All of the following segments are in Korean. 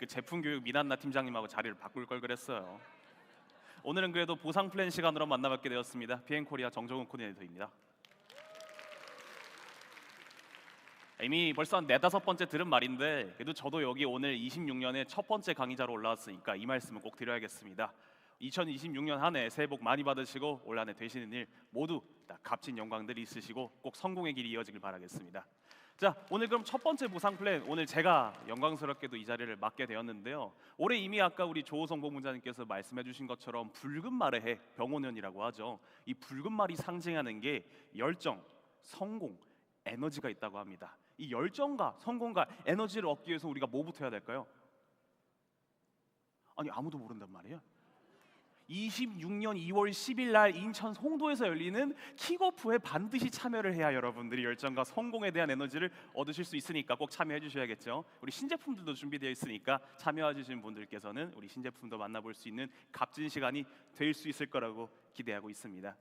그 제품교육 미난나 팀장님하고 자리를 바꿀 걸 그랬어요. 오늘은 그래도 보상 플랜 시간으로 만나뵙게 되었습니다. 비행코리아 정정훈 코디네이터입니다. 이미 벌써 한 네다섯 번째 들은 말인데 그래도 저도 여기 오늘 26년의 첫 번째 강의자로 올라왔으니까 이 말씀을 꼭 드려야겠습니다. 2026년 한 해 새해 복 많이 받으시고 올 한 해 되시는 일 모두 다 값진 영광들이 있으시고 꼭 성공의 길이 이어지길 바라겠습니다. 자, 오늘 그럼 첫 번째 보상 플랜, 오늘 제가 영광스럽게도 이 자리를 맡게 되었는데요. 올해 이미 아까 우리 조호성 본부장님께서 말씀해 주신 것처럼 붉은 말의 해, 병오년이라고 하죠. 이 붉은 말이 상징하는 게 열정, 성공, 에너지가 있다고 합니다. 이 열정과 성공과 에너지를 얻기 위해서 우리가 뭐부터 해야 될까요? 아니, 아무도 모른단 말이에요. 26년 2월 10일 날 인천 송도에서 열리는 킥오프에 반드시 참여를 해야 여러분들이 열정과 성공에 대한 에너지를 얻으실 수 있으니까 꼭 참여해 주셔야겠죠. 우리 신제품들도 준비되어 있으니까 참여해 주신 분들께서는 우리 신제품도 만나볼 수 있는 값진 시간이 될 수 있을 거라고 기대하고 있습니다.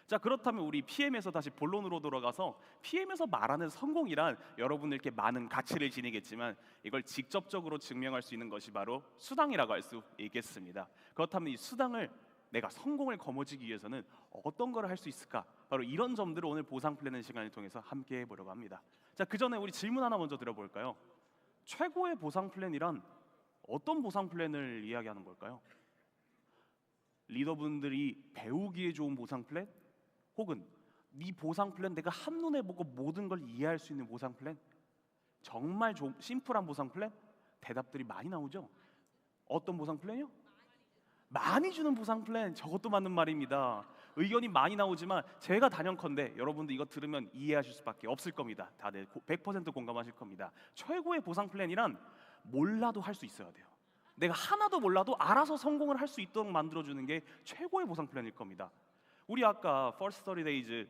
자, 그렇다면 우리 PM에서 다시 본론으로 돌아가서 PM에서 말하는 성공이란 여러분들께 많은 가치를 지니겠지만 이걸 직접적으로 증명할 수 있는 것이 바로 수당이라고 할 수 있겠습니다. 그렇다면 이 수당을 내가 성공을 거머쥐기 위해서는 어떤 걸 할 수 있을까? 바로 이런 점들을 오늘 보상 플랜 시간을 통해서 함께 해보려고 합니다. 자, 그 전에 우리 질문 하나 먼저 드려볼까요? 최고의 보상 플랜이란 어떤 보상 플랜을 이야기하는 걸까요? 리더분들이 배우기에 좋은 보상 플랜? 혹은 이 보상 플랜 내가 한눈에 보고 모든 걸 이해할 수 있는 보상 플랜? 정말 심플한 보상 플랜? 대답들이 많이 나오죠? 어떤 보상 플랜이요? 많이 주는 보상 플랜, 저것도 맞는 말입니다. 의견이 많이 나오지만 제가 단연컨대 여러분들 이거 들으면 이해하실 수밖에 없을 겁니다. 다들 100% 공감하실 겁니다. 최고의 보상 플랜이란 몰라도 할 수 있어야 돼요. 내가 하나도 몰라도 알아서 성공을 할 수 있도록 만들어주는 게 최고의 보상 플랜일 겁니다. 우리 아까 First 30 Days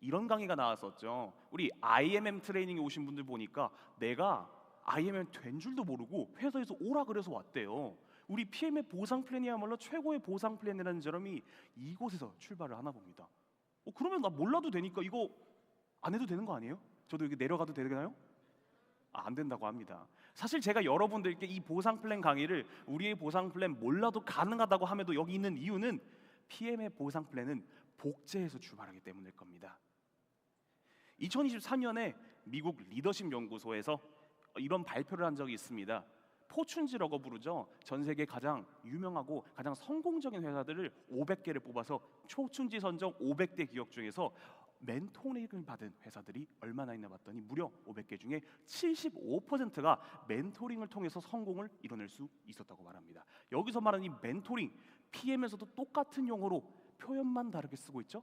이런 강의가 나왔었죠. 우리 IMM 트레이닝에 오신 분들 보니까 내가 IMM 된 줄도 모르고 회사에서 오라 그래서 왔대요. 우리 PM의 보상 플랜이야말로 최고의 보상 플랜이라는 점이 이곳에서 출발을 하나 봅니다. 그러면 나 몰라도 되니까 이거 안 해도 되는 거 아니에요? 저도 여기 내려가도 되나요? 안 된다고 합니다. 사실 제가 여러분들께 이 보상 플랜 강의를 우리의 보상 플랜 몰라도 가능하다고 함에도 여기 있는 이유는 PM의 보상 플랜은 복제해서 출발하기 때문일 겁니다. 2023년에 미국 리더십 연구소에서 이런 발표를 한 적이 있습니다. 포춘지라고 부르죠. 전 세계 가장 유명하고 가장 성공적인 회사들을 500개를 뽑아서 포춘지 선정 500대 기업 중에서 멘토링을 받은 회사들이 얼마나 있나 봤더니 무려 500개 중에 75%가 멘토링을 통해서 성공을 이뤄낼 수 있었다고 말합니다. 여기서 말하는 이 멘토링, PM에서도 똑같은 용어로 표현만 다르게 쓰고 있죠.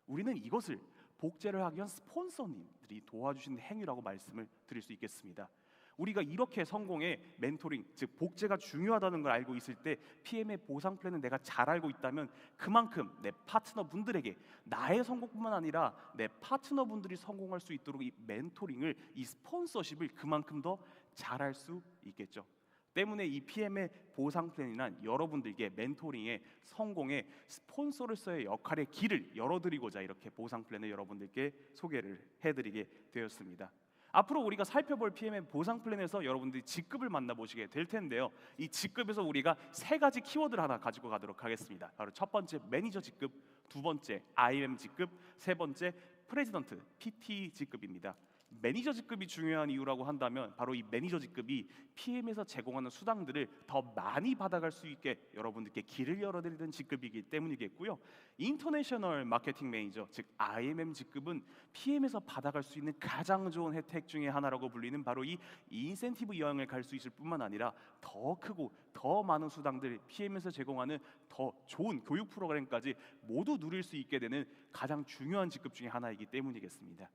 우리는 이것을 복제를 하기 위한 스폰서님들이 도와주시는 행위라고 말씀을 드릴 수 있겠습니다. 우리가 이렇게 성공의 멘토링, 즉 복제가 중요하다는 걸 알고 있을 때 PM의 보상 플랜은 내가 잘 알고 있다면 그만큼 내 파트너분들에게 나의 성공뿐만 아니라 내 파트너분들이 성공할 수 있도록 이 멘토링을, 이 스폰서십을 그만큼 더 잘할 수 있겠죠. 때문에 이 PM의 보상 플랜이란 여러분들께 멘토링의 성공의 스폰서로서의 역할의 길을 열어드리고자 이렇게 보상 플랜을 여러분들께 소개를 해드리게 되었습니다. 앞으로 우리가 살펴볼 PM의 보상 플랜에서 여러분들이 직급을 만나보시게 될 텐데요. 이 직급에서 우리가 세 가지 키워드를 하나 가지고 가도록 하겠습니다. 바로 첫 번째 매니저 직급, 두 번째 IM 직급, 세 번째 프레지던트 PT 직급입니다. 매니저 직급이 중요한 이유라고 한다면 바로 이 매니저 직급이 PM에서 제공하는 수당들을 더 많이 받아갈 수 있게 여러분들께 길을 열어드리는 직급이기 때문이겠고요. 인터내셔널 마케팅 매니저, 즉 IMM 직급은 PM에서 받아갈 수 있는 가장 좋은 혜택 중에 하나라고 불리는 바로 이 인센티브 여행을 갈 수 있을 뿐만 아니라 더 크고 더 많은 수당들, PM에서 제공하는 더 좋은 교육 프로그램까지 모두 누릴 수 있게 되는 가장 중요한 직급 중에 하나이기 때문이겠습니다.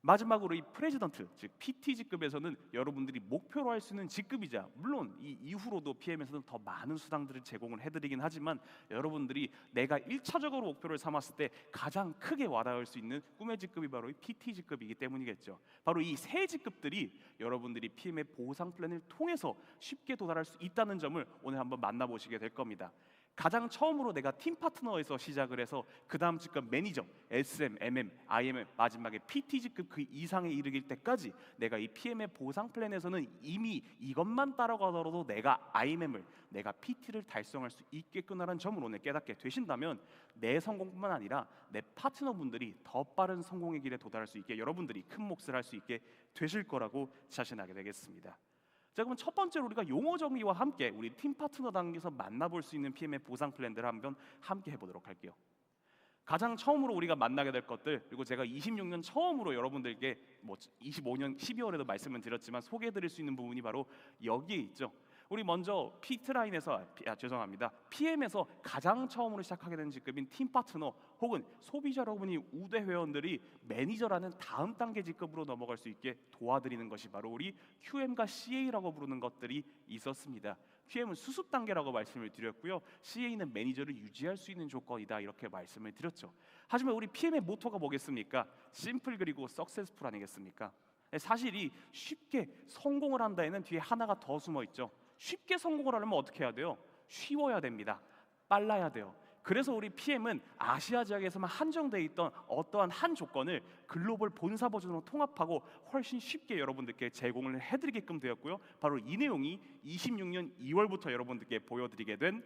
마지막으로 이 프레지던트, 즉 PT 직급에서는 여러분들이 목표로 할 수 있는 직급이자 물론 이 이후로도 PM에서는 더 많은 수당들을 제공을 해드리긴 하지만 여러분들이 내가 1차적으로 목표를 삼았을 때 가장 크게 와닿을 수 있는 꿈의 직급이 바로 이 PT 직급이기 때문이겠죠. 바로 이 세 직급들이 여러분들이 PM의 보상 플랜을 통해서 쉽게 도달할 수 있다는 점을 오늘 한번 만나보시게 될 겁니다. 가장 처음으로 내가 팀 파트너에서 시작을 해서 그 다음 직급 매니저, SM, MM, IM, 마지막에 PT 직급 그 이상에 이르길 때까지 내가 이 PM의 보상 플랜에서는 이미 이것만 따라가더라도 내가 IMM을, 내가 PT를 달성할 수 있겠구나라는 점을 오늘 깨닫게 되신다면 내 성공뿐만 아니라 내 파트너분들이 더 빠른 성공의 길에 도달할 수 있게, 여러분들이 큰 몫을 할 수 있게 되실 거라고 자신하게 되겠습니다. 자, 그럼 첫 번째로 우리가 용어 정리와 함께 우리 팀 파트너 단계에서 만나볼 수 있는 PM의 보상 플랜들을 한번 함께 해보도록 할게요. 가장 처음으로 우리가 만나게 될 것들, 그리고 제가 26년 처음으로 여러분들께 25년 12월에도 말씀을 드렸지만 소개해드릴 수 있는 부분이 바로 여기에 있죠. 우리 먼저 PM에서 가장 처음으로 시작하게 되는 직급인 팀 파트너 혹은 소비자 여러분이 우대 회원들이 매니저라는 다음 단계 직급으로 넘어갈 수 있게 도와드리는 것이 바로 우리 QM과 CA라고 부르는 것들이 있었습니다. QM은 수습 단계라고 말씀을 드렸고요, CA는 매니저를 유지할 수 있는 조건이다 이렇게 말씀을 드렸죠. 하지만 우리 PM의 모토가 뭐겠습니까? 심플 그리고 석세스풀 아니겠습니까? 사실 이 쉽게 성공을 한다에는 뒤에 하나가 더 숨어 있죠. 쉽게 성공을 하려면 어떻게 해야 돼요? 쉬워야 됩니다. 빨라야 돼요. 그래서 우리 PM은 아시아 지역에서만 한정되어 있던 어떠한 한 조건을 글로벌 본사 버전으로 통합하고 훨씬 쉽게 여러분들께 제공을 해드리게끔 되었고요. 바로 이 내용이 26년 2월부터 여러분들께 보여드리게 된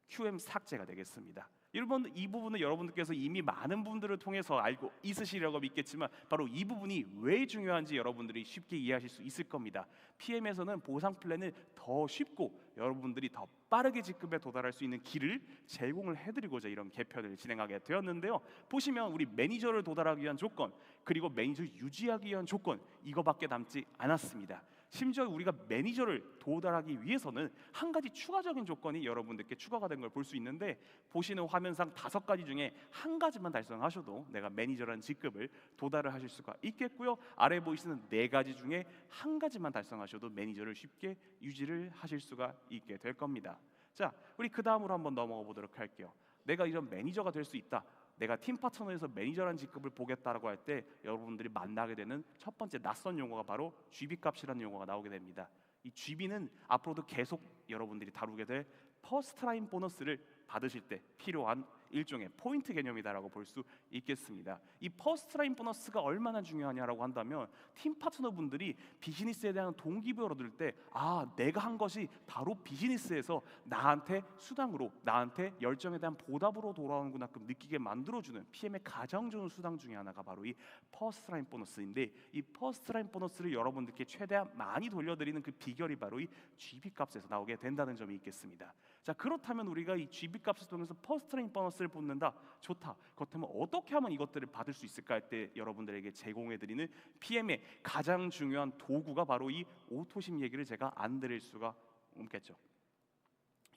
QM 삭제가 되겠습니다. 여러분, 이 부분은 여러분들께서 이미 많은 분들을 통해서 알고 있으시려고 믿겠지만 바로 이 부분이 왜 중요한지 여러분들이 쉽게 이해하실 수 있을 겁니다. PM에서는 보상 플랜을 더 쉽고 여러분들이 더 빠르게 직급에 도달할 수 있는 길을 제공을 해드리고자 이런 개편을 진행하게 되었는데요. 보시면 우리 매니저를 도달하기 위한 조건, 그리고 매니저 유지하기 위한 조건, 이거밖에 남지 않았습니다. 심지어 우리가 매니저를 도달하기 위해서는 한 가지 추가적인 조건이 여러분들께 추가가 된 걸 볼 수 있는데, 보시는 화면상 5가지 중에 한 가지만 달성하셔도 내가 매니저라는 직급을 도달을 하실 수가 있겠고요, 아래 보이시는 4가지 중에 한 가지만 달성하셔도 매니저를 쉽게 유지를 하실 수가 있게 될 겁니다. 자, 우리 그 다음으로 한번 넘어가 보도록 할게요. 내가 이런 매니저가 될 수 있다, 내가 팀 파트너에서 매니저라는 직급을 보겠다라고 할 때 여러분들이 만나게 되는 첫 번째 낯선 용어가 바로 GB 값이라는 용어가 나오게 됩니다. 이 GB는 앞으로도 계속 여러분들이 다루게 될 퍼스트 라인 보너스를 받으실 때 필요한 일종의 포인트 개념이다라고 볼 수 있겠습니다. 이 퍼스트 라인 보너스가 얼마나 중요하냐라고 한다면 팀 파트너분들이 비즈니스에 대한 동기부여를 얻을 때 내가 한 것이 바로 비즈니스에서 나한테 수당으로, 나한테 열정에 대한 보답으로 돌아오는구나 느끼게 만들어주는 PM의 가장 좋은 수당 중에 하나가 바로 이 퍼스트 라인 보너스인데, 이 퍼스트 라인 보너스를 여러분들께 최대한 많이 돌려드리는 그 비결이 바로 이 GB 값에서 나오게 된다는 점이 있겠습니다. 자, 그렇다면 우리가 이 GB 값을 통해서 퍼스트 라인 보너스를 뽑는다, 좋다. 그렇다면 어떻게 하면 이것들을 받을 수 있을까 할 때 여러분들에게 제공해드리는 PM의 가장 중요한 도구가 바로 이 오토십 얘기를 제가 안 드릴 수가 없겠죠.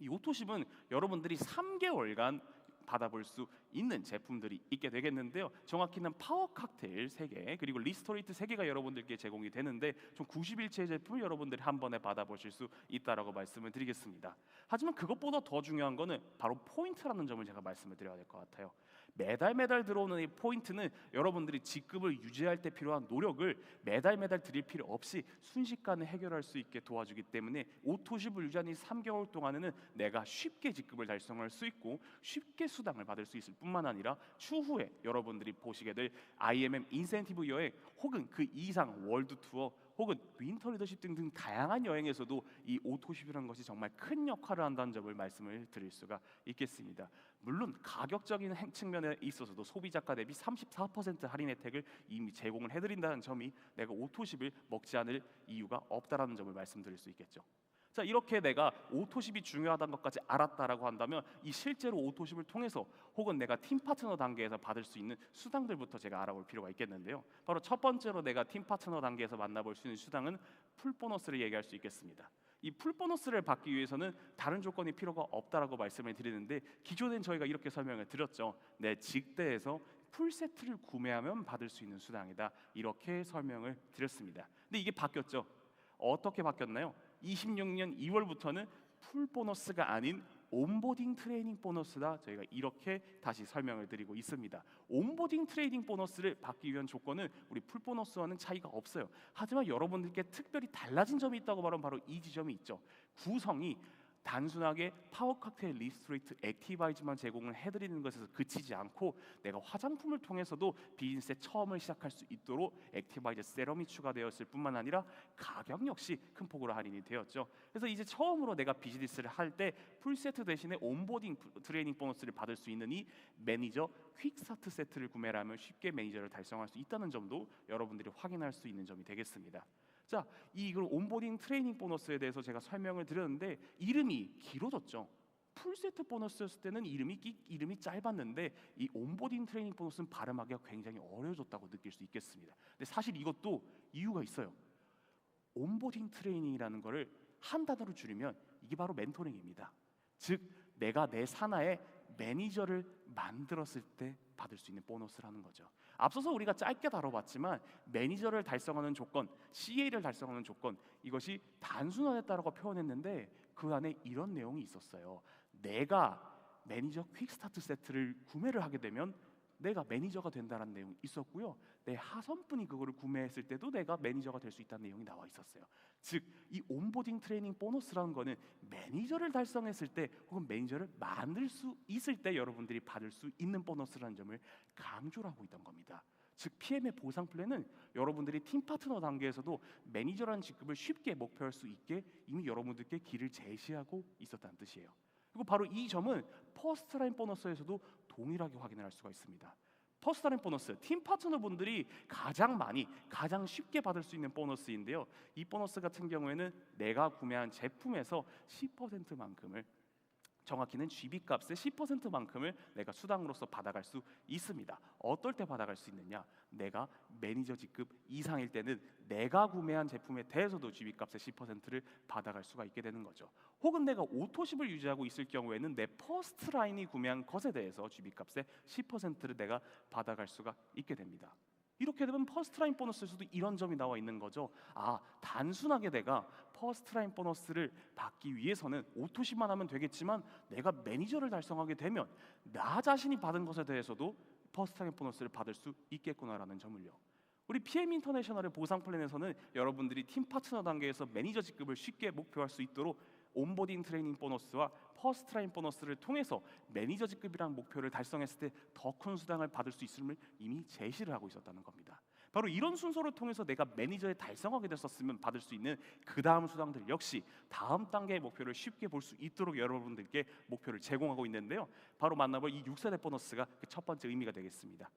이 오토십은 여러분들이 3개월간 받아볼 수 있는 제품들이 있게 되겠는데요. 정확히는 파워 칵테일 3개 그리고 리스토레이트 3개가 여러분들께 제공이 되는데 총 90일치의 제품을 여러분들이 한 번에 받아보실 수 있다라고 말씀을 드리겠습니다. 하지만 그것보다 더 중요한 거는 바로 포인트라는 점을 제가 말씀을 드려야 될 것 같아요. 매달 들어오는 이 포인트는 여러분들이 직급을 유지할 때 필요한 노력을 매달 드릴 필요 없이 순식간에 해결할 수 있게 도와주기 때문에 오토십을 유지하는 이 3개월 동안에는 내가 쉽게 직급을 달성할 수 있고 쉽게 수당을 받을 수 있을 뿐만 아니라 추후에 여러분들이 보시게 될 IMM 인센티브 여행 혹은 그 이상 월드 투어 혹은 윈터 리더십 등등 다양한 여행에서도 이 오토십이라는 것이 정말 큰 역할을 한다는 점을 말씀을 드릴 수가 있겠습니다. 물론 가격적인 측면에 있어서도 소비자가 대비 34% 할인 혜택을 이미 제공을 해드린다는 점이 내가 오토십을 먹지 않을 이유가 없다라는 점을 말씀드릴 수 있겠죠. 자, 이렇게 내가 오토십이 중요하다는 것까지 알았다라고 한다면 이 실제로 오토십을 통해서 혹은 내가 팀 파트너 단계에서 받을 수 있는 수당들부터 제가 알아볼 필요가 있겠는데요. 바로 첫 번째로 내가 팀 파트너 단계에서 만나볼 수 있는 수당은 풀 보너스를 얘기할 수 있겠습니다. 이 풀 보너스를 받기 위해서는 다른 조건이 필요가 없다라고 말씀을 드리는데, 기존엔 저희가 이렇게 설명을 드렸죠. 내 직대에서 풀 세트를 구매하면 받을 수 있는 수당이다, 이렇게 설명을 드렸습니다. 근데 이게 바뀌었죠. 어떻게 바뀌었나요? 26년 2월부터는 풀 보너스가 아닌 온보딩 트레이닝 보너스다, 저희가 이렇게 다시 설명을 드리고 있습니다. 온보딩 트레이닝 보너스를 받기 위한 조건은 우리 풀 보너스와는 차이가 없어요. 하지만 여러분들께 특별히 달라진 점이 있다고 말하면 바로 이 지점이 있죠. 구성이 단순하게 파워 칵테일 리스트레이트 액티바이즈만 제공을 해드리는 것에서 그치지 않고 내가 화장품을 통해서도 비즈니스의 처음을 시작할 수 있도록 액티바이즈 세럼이 추가되었을 뿐만 아니라 가격 역시 큰 폭으로 할인이 되었죠. 그래서 이제 처음으로 내가 비즈니스를 할 때 풀세트 대신에 온보딩 트레이닝 보너스를 받을 수 있는 이 매니저 퀵스타트 세트를 구매를 하면 쉽게 매니저를 달성할 수 있다는 점도 여러분들이 확인할 수 있는 점이 되겠습니다. 자, 이걸 온보딩 트레이닝 보너스에 대해서 제가 설명을 드렸는데 이름이 길어졌죠. 풀세트 보너스였을 때는 이름이 짧았는데 이 온보딩 트레이닝 보너스는 발음하기가 굉장히 어려워졌다고 느낄 수 있겠습니다. 근데 사실 이것도 이유가 있어요. 온보딩 트레이닝이라는 거를 한 단어로 줄이면 이게 바로 멘토링입니다. 즉 내가 내 산하에 매니저를 만들었을 때 받을 수 있는 보너스라는 거죠. 앞서서 우리가 짧게 다뤄봤지만 매니저를 달성하는 조건, CA를 달성하는 조건, 이것이 단순화됐다라고 표현했는데 그 안에 이런 내용이 있었어요. 내가 매니저 퀵스타트 세트를 구매를 하게 되면 내가 매니저가 된다는 내용이 있었고요. 내 하선분이 그거를 구매했을 때도 내가 매니저가 될 수 있다는 내용이 나와 있었어요. 즉, 이 온보딩 트레이닝 보너스라는 거는 매니저를 달성했을 때 혹은 매니저를 만들 수 있을 때 여러분들이 받을 수 있는 보너스라는 점을 강조를 하고 있던 겁니다. 즉, PM의 보상 플랜은 여러분들이 팀 파트너 단계에서도 매니저라는 직급을 쉽게 목표할 수 있게 이미 여러분들께 길을 제시하고 있었다는 뜻이에요. 그리고 바로 이 점은 퍼스트라인 보너스에서도 동일하게 확인을 할 수가 있습니다. 퍼스트라인 보너스, 팀 파트너분들이 가장 쉽게 받을 수 있는 보너스인데요. 이 보너스 같은 경우에는 내가 구매한 제품에서 10%만큼을, 정확히는 GB값의 10%만큼을 내가 수당으로서 받아갈 수 있습니다. 어떨 때 받아갈 수 있느냐? 내가 매니저 직급 이상일 때는 내가 구매한 제품에 대해서도 GB값의 10%를 받아갈 수가 있게 되는 거죠. 혹은 내가 오토십을 유지하고 있을 경우에는 내 퍼스트 라인이 구매한 것에 대해서 GB값의 10%를 내가 받아갈 수가 있게 됩니다. 이렇게 되면 퍼스트라인 보너스에서도 이런 점이 나와 있는 거죠. 단순하게 내가 퍼스트라인 보너스를 받기 위해서는 오토십만 하면 되겠지만 내가 매니저를 달성하게 되면 나 자신이 받은 것에 대해서도 퍼스트라인 보너스를 받을 수 있겠구나라는 점을요. 우리 PM 인터내셔널의 보상 플랜에서는 여러분들이 팀 파트너 단계에서 매니저 직급을 쉽게 목표할 수 있도록 온보딩 트레이닝 보너스와 퍼스트라인 보너스를 통해서 매니저 직급이라는 목표를 달성했을 때 더 큰 수당을 받을 수 있음을 이미 제시를 하고 있었다는 겁니다. 바로 이런 순서를 통해서 내가 매니저에 달성하게 됐었으면 받을 수 있는 그 다음 수당들 역시 다음 단계의 목표를 쉽게 볼 수 있도록 여러분들께 목표를 제공하고 있는데요. 바로 만나볼 이 6세대 보너스가 그 첫 번째 의미가 되겠습니다.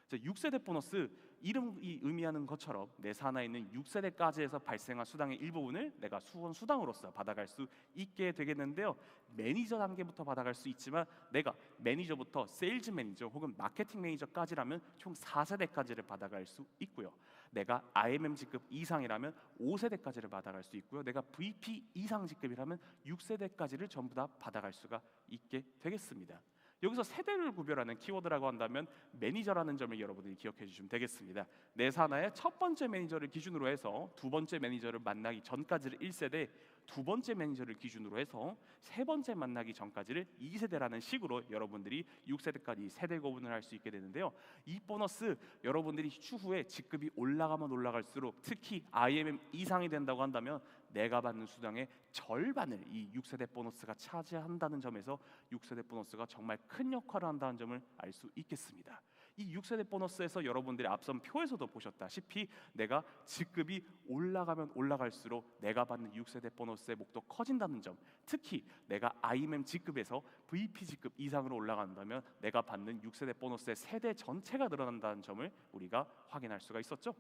6세대 보너스, 이름이 의미하는 것처럼 내 산하에 있는 6세대까지에서 발생한 수당의 일부분을 내가 수당으로서 받아갈 수 있게 되겠는데요. 매니저 단계부터 받아갈 수 있지만 내가 매니저부터 세일즈 매니저 혹은 마케팅 매니저까지라면 총 4세대까지를 받아갈 수 있고요. 내가 IMM 직급 이상이라면 5세대까지를 받아갈 수 있고요. 내가 VP 이상 직급이라면 6세대까지를 전부 다 받아갈 수가 있게 되겠습니다. 여기서 세대를 구별하는 키워드라고 한다면 매니저라는 점을 여러분들이 기억해 주시면 되겠습니다. 내 산하의 첫 번째 매니저를 기준으로 해서 두 번째 매니저를 만나기 전까지를 1세대, 두 번째 매니저를 기준으로 해서 세 번째 만나기 전까지를 2세대라는 식으로 여러분들이 6세대까지 세대 구분을 할 수 있게 되는데요. 이 보너스 여러분들이 추후에 직급이 올라가면 올라갈수록 특히 IMM 이상이 된다고 한다면 내가 받는 수당의 절반을 이 6세대 보너스가 차지한다는 점에서 6세대 보너스가 정말 큰 역할을 한다는 점을 알 수 있겠습니다. 이 6세대 보너스에서 여러분들이 앞선 표에서도 보셨다시피 내가 직급이 올라가면 올라갈수록 내가 받는 6세대 보너스의 목도 커진다는 점, 특히 내가 IMM 직급에서 VP 직급 이상으로 올라간다면 내가 받는 6세대 보너스의 세대 전체가 늘어난다는 점을 우리가 확인할 수가 있었죠.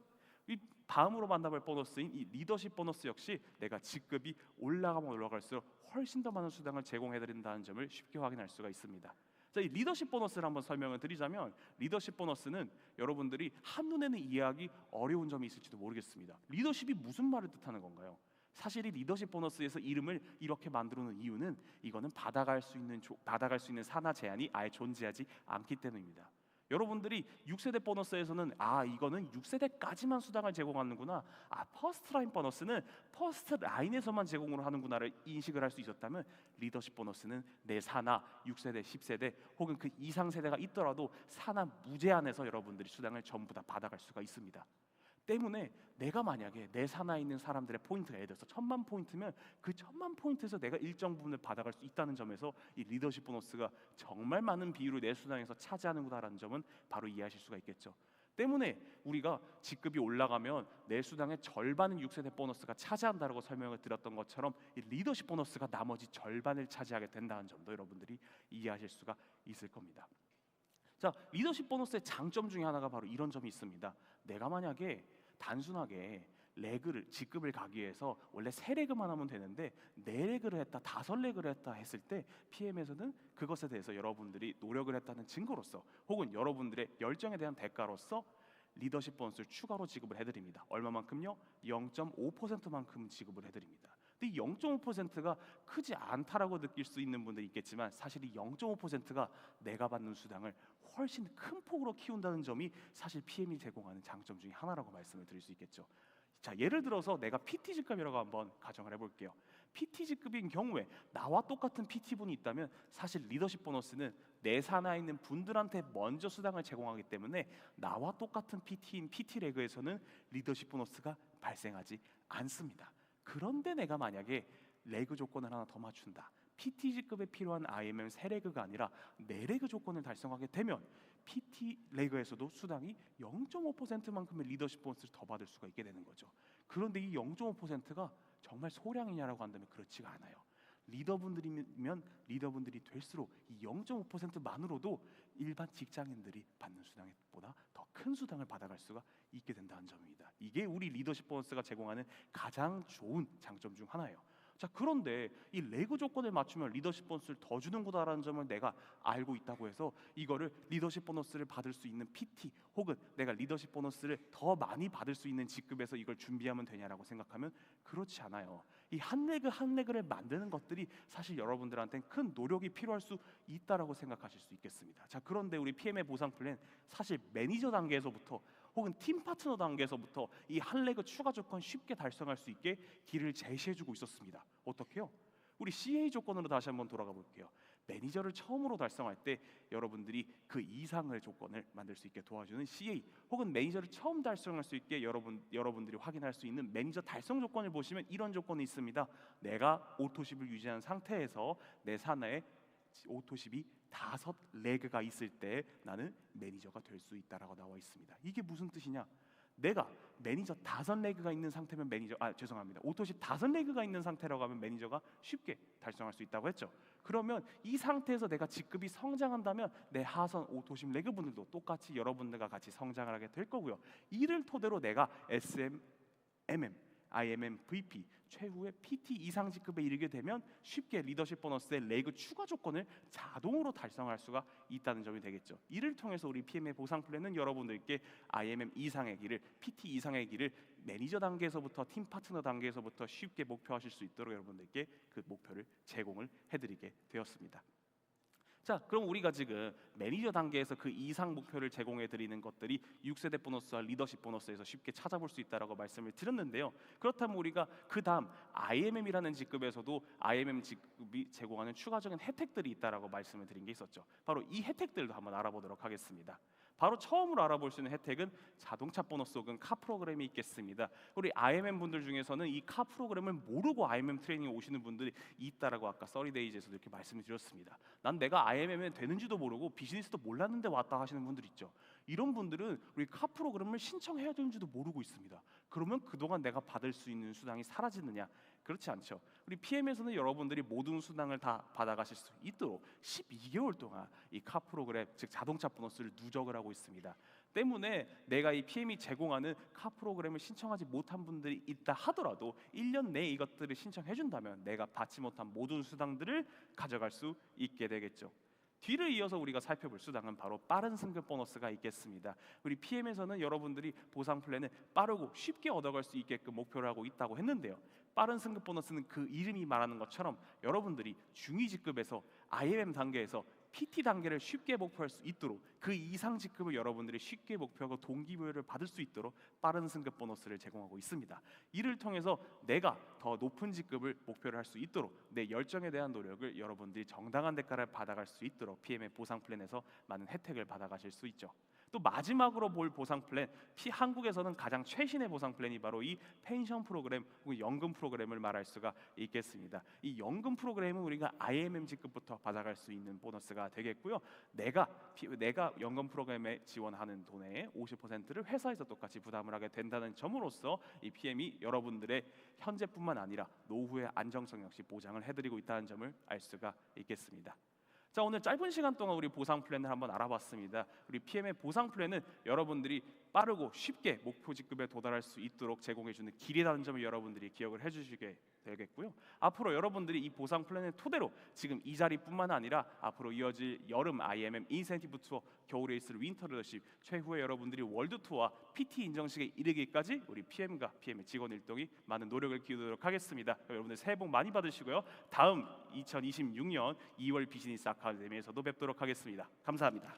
이 다음으로 만나볼 보너스인 이 리더십 보너스 역시 내가 직급이 올라가면 올라갈수록 훨씬 더 많은 수당을 제공해드린다는 점을 쉽게 확인할 수가 있습니다. 자, 이 리더십 보너스를 한번 설명을 드리자면 리더십 보너스는 여러분들이 한눈에는 이해하기 어려운 점이 있을지도 모르겠습니다. 리더십이 무슨 말을 뜻하는 건가요? 사실 이 리더십 보너스에서 이름을 이렇게 만들어 놓은 이유는 이거는 받아갈 수 있는 산하 제한이 아예 존재하지 않기 때문입니다. 여러분들이 6세대 보너스에서는 이거는 6세대까지만 수당을 제공하는구나, 퍼스트 라인 보너스는 퍼스트 라인에서만 제공을 하는구나를 인식을 할 수 있었다면 리더십 보너스는 내 산하 6세대, 10세대 혹은 그 이상 세대가 있더라도 산하 무제한에서 여러분들이 수당을 전부 다 받아갈 수가 있습니다. 때문에 내가 만약에 내 산하에 있는 사람들의 포인트가 예를 들어서 1000만 포인트면 그 1000만 포인트에서 내가 일정 부분을 받아갈 수 있다는 점에서 이 리더십 보너스가 정말 많은 비율을 내 수당에서 차지하는구나라는 점은 바로 이해하실 수가 있겠죠. 때문에 우리가 직급이 올라가면 내 수당의 절반은 6세대 보너스가 차지한다라고 설명을 드렸던 것처럼 이 리더십 보너스가 나머지 절반을 차지하게 된다는 점도 여러분들이 이해하실 수가 있을 겁니다. 자, 리더십 보너스의 장점 중에 하나가 바로 이런 점이 있습니다. 내가 만약에 단순하게 레그를 직급을 가기 위해서 원래 3레그만 하면 되는데 4레그를 했다, 5레그를 했다 했을 때 PM에서는 그것에 대해서 여러분들이 노력을 했다는 증거로서 혹은 여러분들의 열정에 대한 대가로서 리더십 보너스를 추가로 지급을 해드립니다. 얼마만큼요? 0.5%만큼 지급을 해드립니다. 근데 이 0.5%가 크지 않다라고 느낄 수 있는 분들이 있겠지만 사실 이 0.5%가 내가 받는 수당을 훨씬 큰 폭으로 키운다는 점이 사실 PM이 제공하는 장점 중에 하나라고 말씀을 드릴 수 있겠죠. 자, 예를 들어서 내가 PT 직급이라고 한번 가정을 해볼게요. PT 직급인 경우에 나와 똑같은 PT분이 있다면 사실 리더십 보너스는 내 산하에 있는 분들한테 먼저 수당을 제공하기 때문에 나와 똑같은 PT인 PT 레그에서는 리더십 보너스가 발생하지 않습니다. 그런데 내가 만약에 레그 조건을 하나 더 맞춘다. PT 직급에 필요한 IMM 3레그가 아니라 4레그 조건을 달성하게 되면 PT 레그에서도 수당이 0.5%만큼의 리더십 보너스를 더 받을 수가 있게 되는 거죠. 그런데 이 0.5%가 정말 소량이냐라고 한다면 그렇지가 않아요. 리더분들이면 리더분들이 될수록 이 0.5%만으로도 일반 직장인들이 받는 수당보다 더 큰 수당을 받아갈 수가 있게 된다는 점입니다. 이게 우리 리더십 보너스가 제공하는 가장 좋은 장점 중 하나예요. 자, 그런데 이 레그 조건을 맞추면 리더십 보너스를 더 주는구나라는 점을 내가 알고 있다고 해서 이거를 리더십 보너스를 받을 수 있는 PT 혹은 내가 리더십 보너스를 더 많이 받을 수 있는 직급에서 이걸 준비하면 되냐라고 생각하면 그렇지 않아요. 이 한 레그 한 레그를 만드는 것들이 사실 여러분들한테는 큰 노력이 필요할 수 있다라고 생각하실 수 있겠습니다. 자, 그런데 우리 PM의 보상 플랜 사실 매니저 단계에서부터 혹은 팀 파트너 단계에서부터 이 한 레그 추가 조건 쉽게 달성할 수 있게 길을 제시해주고 있었습니다. 어떻게요? 우리 CA 조건으로 다시 한번 돌아가 볼게요. 매니저를 처음으로 달성할 때 여러분들이 그 이상의 조건을 만들 수 있게 도와주는 CA 혹은 매니저를 처음 달성할 수 있게 여러분들이 확인할 수 있는 매니저 달성 조건을 보시면 이런 조건이 있습니다. 내가 오토십을 유지한 상태에서 내 산하에 오토십이 5레그가 있을 때 나는 매니저가 될 수 있다라고 나와 있습니다. 이게 무슨 뜻이냐? 내가 매니저 5레그가 있는 상태면 오토십 5레그가 있는 상태라고 하면 매니저가 쉽게 달성할 수 있다고 했죠. 그러면 이 상태에서 내가 직급이 성장한다면 내 하선 오토십 레그 분들도 똑같이 여러분들과 같이 성장을 하게 될 거고요. 이를 토대로 내가 SM, MM, IMM, VP 최후의 PT 이상 직급에 이르게 되면 쉽게 리더십 보너스의 레그 추가 조건을 자동으로 달성할 수가 있다는 점이 되겠죠. 이를 통해서 우리 PM의 보상 플랜은 여러분들께 IMM 이상의 길을, PT 이상의 길을 매니저 단계에서부터 팀 파트너 단계에서부터 쉽게 목표하실 수 있도록 여러분들께 그 목표를 제공을 해드리게 되었습니다. 자, 그럼 우리가 지금 매니저 단계에서 그 이상 목표를 제공해 드리는 것들이 6세대 보너스와 리더십 보너스에서 쉽게 찾아볼 수 있다라고 말씀을 드렸는데요. 그렇다면 우리가 그 다음 IMM이라는 직급에서도 IMM 직급이 제공하는 추가적인 혜택들이 있다라고 말씀을 드린 게 있었죠. 바로 이 혜택들도 한번 알아보도록 하겠습니다. 바로 처음으로 알아볼 수 있는 혜택은 자동차 보너스 혹은 카 프로그램이 있겠습니다. 우리 IMM 분들 중에서는 이 카 프로그램을 모르고 IMM 트레이닝 오시는 분들이 있다라고 아까 써리데이즈에서도 이렇게 말씀을 드렸습니다. 난 내가 IMM이 되는지도 모르고 비즈니스도 몰랐는데 왔다 하시는 분들 있죠. 이런 분들은 우리 카 프로그램을 신청해야 되는지도 모르고 있습니다. 그러면 그동안 내가 받을 수 있는 수당이 사라지느냐? 그렇지 않죠. 우리 PM에서는 여러분들이 모든 수당을 다 받아가실 수 있도록 12개월 동안 이 카 프로그램, 즉 자동차 보너스를 누적을 하고 있습니다. 때문에 내가 이 PM이 제공하는 카 프로그램을 신청하지 못한 분들이 있다 하더라도 1년 내에 이것들을 신청해 준다면 내가 받지 못한 모든 수당들을 가져갈 수 있게 되겠죠. 뒤를 이어서 우리가 살펴볼 수당은 바로 빠른 승급 보너스가 있겠습니다. 우리 PM에서는 여러분들이 보상 플랜을 빠르고 쉽게 얻어갈 수 있게끔 목표를 하고 있다고 했는데요. 빠른 승급 보너스는 그 이름이 말하는 것처럼 여러분들이 중위 직급에서 IMM 단계에서 PT 단계를 쉽게 목표할 수 있도록 그 이상 직급을 여러분들이 쉽게 목표하고 동기부여를 받을 수 있도록 빠른 승급 보너스를 제공하고 있습니다. 이를 통해서 내가 더 높은 직급을 목표를 할 수 있도록 내 열정에 대한 노력을 여러분들이 정당한 대가를 받아갈 수 있도록 PM의 보상 플랜에서 많은 혜택을 받아가실 수 있죠. 또 마지막으로 볼 보상 플랜, 한국에서는 가장 최신의 보상 플랜이 바로 이 펜션 프로그램 혹은 연금 프로그램을 말할 수가 있겠습니다. 이 연금 프로그램은 우리가 IMMG급부터 받아갈 수 있는 보너스가 되겠고요. 내가 연금 프로그램에 지원하는 돈의 50%를 회사에서 똑같이 부담을 하게 된다는 점으로써 이 PM이 여러분들의 현재뿐만 아니라 노후의 안정성 역시 보장을 해드리고 있다는 점을 알 수가 있겠습니다. 자, 오늘 짧은 시간 동안 우리 보상 플랜을 한번 알아봤습니다. 우리 PM의 보상 플랜은 여러분들이 빠르고 쉽게 목표 직급에 도달할 수 있도록 제공해주는 길이라는 점을 여러분들이 기억을 해주시게 되겠고요. 앞으로 여러분들이 이 보상 플랜을 토대로 지금 이 자리뿐만 아니라 앞으로 이어질 여름 IMM 인센티브 투어, 겨울 레이스를 윈터 리더십, 최후에 여러분들이 월드 투어와 PT 인정식에 이르기까지 우리 PM과 PM의 직원 일동이 많은 노력을 기울이도록 하겠습니다. 여러분들 새해 복 많이 받으시고요. 다음 2026년 2월 비즈니스 아카데미에서도 뵙도록 하겠습니다. 감사합니다.